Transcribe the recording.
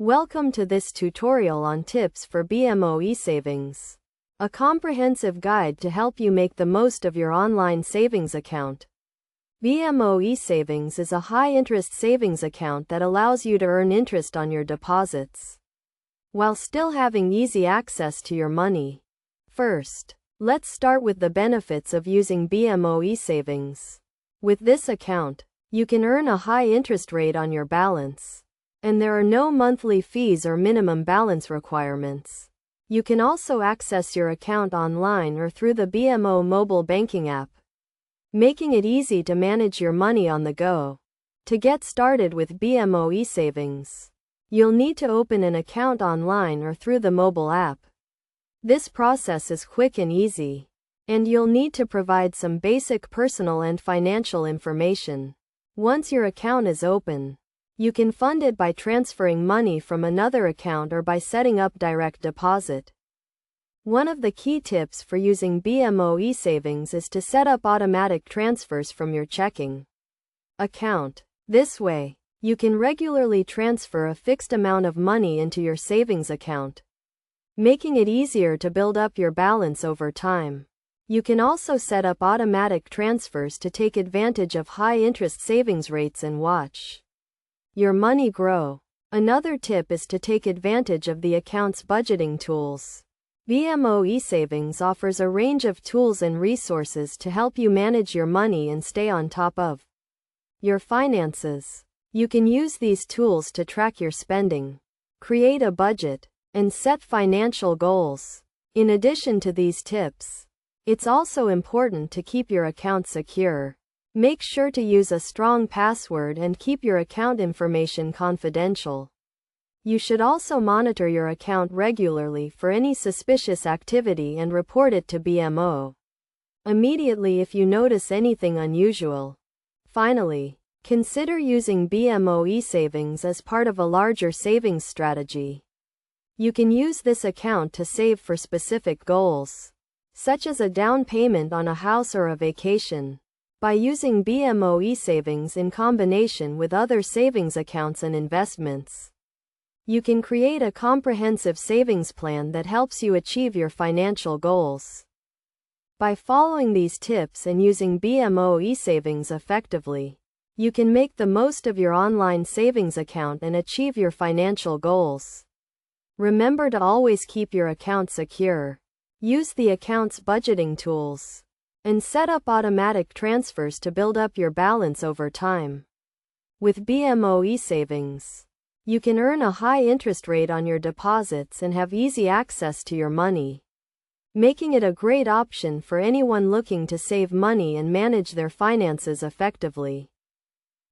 Welcome to this tutorial on tips for BMO Esavings, a comprehensive guide to help you make the most of your online savings account. BMO Esavings is a high-interest savings account that allows you to earn interest on your deposits, while still having easy access to your money. First, let's start with the benefits of using BMO Esavings. With this account, you can earn a high interest rate on your balance, and there are no monthly fees or minimum balance requirements. You can also access your account online or through the BMO mobile banking app, making it easy to manage your money on the go. To get started with BMO Esavings, you'll need to open an account online or through the mobile app. This process is quick and easy, and you'll need to provide some basic personal and financial information. Once your account is open, you can fund it by transferring money from another account or by setting up direct deposit. One of the key tips for using BMO Esavings is to set up automatic transfers from your checking account. This way, you can regularly transfer a fixed amount of money into your savings account, making it easier to build up your balance over time. You can also set up automatic transfers to take advantage of high-interest savings rates and watch your money grow. Another tip is to take advantage of the account's budgeting tools. BMO Esavings offers a range of tools and resources to help you manage your money and stay on top of your finances. You can use these tools to track your spending, create a budget, and set financial goals. In addition to these tips, it's also important to keep your account secure. Make sure to use a strong password and keep your account information confidential. You should also monitor your account regularly for any suspicious activity and report it to BMO immediately if you notice anything unusual. Finally, consider using BMO Esavings as part of a larger savings strategy. You can use this account to save for specific goals, such as a down payment on a house or a vacation. By using BMO Esavings in combination with other savings accounts and investments, you can create a comprehensive savings plan that helps you achieve your financial goals. By following these tips and using BMO Esavings effectively, you can make the most of your online savings account and achieve your financial goals. Remember to always keep your account secure, use the account's budgeting tools, and set up automatic transfers to build up your balance over time. With BMO Esavings, you can earn a high interest rate on your deposits and have easy access to your money, making it a great option for anyone looking to save money and manage their finances effectively.